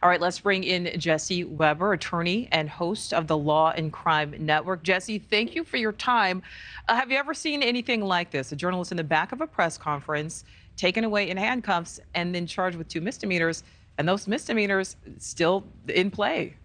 All right, let's bring in Jesse Weber, attorney and host of the Law and Crime Network. Jesse, thank you for your time. Have you ever seen anything like this? A journalist in the back of a press conference, taken away in handcuffs, and then charged with 2 misdemeanors, and those misdemeanors still in play?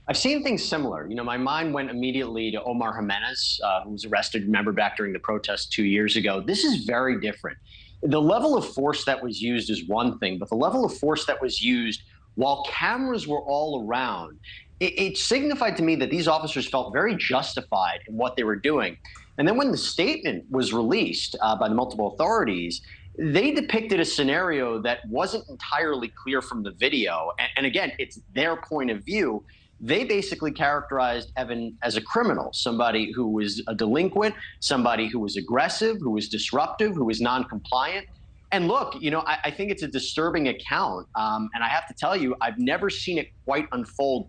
I've seen things similar. My mind went immediately to Omar Jimenez, who was arrested, remember, back during the protest 2 years ago. This is very different. The level of force that was used is one thing, but the level of force that was used while cameras were all around, it signified to me that these officers felt very justified in what they were doing. And then when the statement was released by the multiple authorities, they depicted a scenario that wasn't entirely clear from the video. And again, it's their point of view. They basically characterized Evan as a criminal, somebody who was a delinquent, somebody who was aggressive, who was disruptive, who was non-compliant. And look, I think it's a disturbing account. And I have to tell you, I've never seen it quite unfold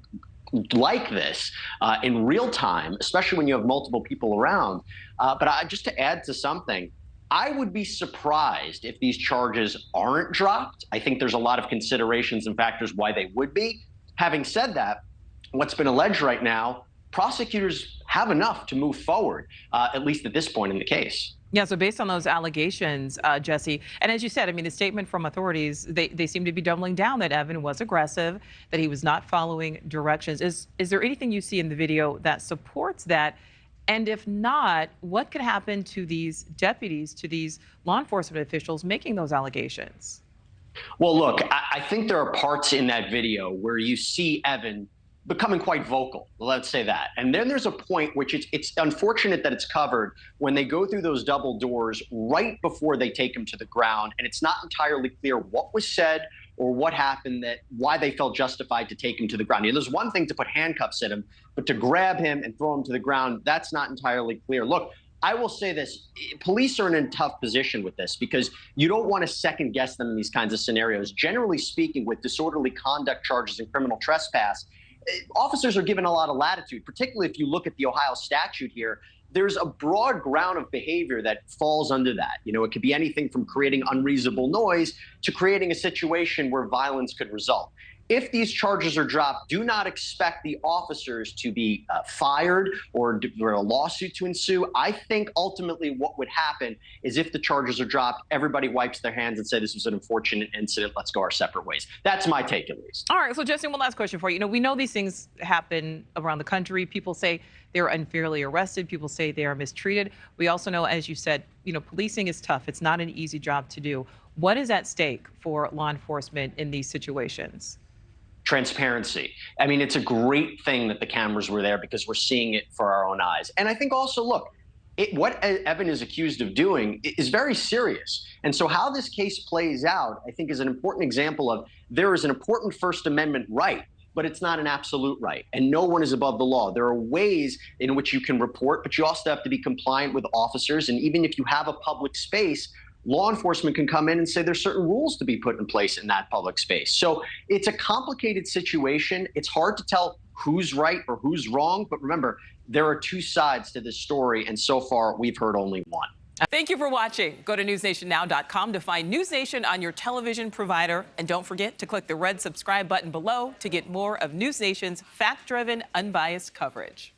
like this in real time, especially when you have multiple people around. But just to add to something, I would be surprised if these charges aren't dropped. I think there's a lot of considerations and factors why they would be. Having said that, what's been alleged right now, prosecutors have enough to move forward, at least at this point in the case. Yeah, so based on those allegations, Jesse, and as you said, I mean, the statement from authorities, they seem to be doubling down that Evan was aggressive, that he was not following directions. Is there anything you see in the video that supports that? And if not, what could happen to these deputies, to these law enforcement officials making those allegations? Well, look, I think there are parts in that video where you see Evan becoming quite vocal, let's say that. And then there's a point which it's unfortunate that it's covered when they go through those double doors right before they take him to the ground. And it's not entirely clear what was said or what happened, why they felt justified to take him to the ground. There's one thing to put handcuffs in him, but to grab him and throw him to the ground, that's not entirely clear. Look, I will say this, police are in a tough position with this because you don't want to second guess them in these kinds of scenarios. Generally speaking, with disorderly conduct charges and criminal trespass, officers are given a lot of latitude, particularly if you look at the Ohio statute here. There's a broad ground of behavior that falls under that. It could be anything from creating unreasonable noise to creating a situation where violence could result. If these charges are dropped, do not expect the officers to be fired or a lawsuit to ensue. I think ultimately what would happen is if the charges are dropped, everybody wipes their hands and say this was an unfortunate incident. Let's go our separate ways. That's my take, at least. All right. So, Jesse, one last question for you. We know these things happen around the country. People say they're unfairly arrested. People say they are mistreated. We also know, as you said, policing is tough. It's not an easy job to do. What is at stake for law enforcement in these situations? Transparency. I mean, it's a great thing that the cameras were there because we're seeing it for our own eyes. And I think also, look, what Evan is accused of doing is very serious. And so how this case plays out, I think, is an important example of there is an important First Amendment right, but it's not an absolute right. And no one is above the law. There are ways in which you can report, but you also have to be compliant with officers. And even if you have a public space, law enforcement can come in and say there's certain rules to be put in place in that public space. So it's a complicated situation. It's hard to tell who's right or who's wrong. But remember, there are two sides to this story. And so far, we've heard only one. Thank you for watching. Go to newsnationnow.com to find NewsNation on your television provider. And don't forget to click the red subscribe button below to get more of NewsNation's fact-driven, unbiased coverage.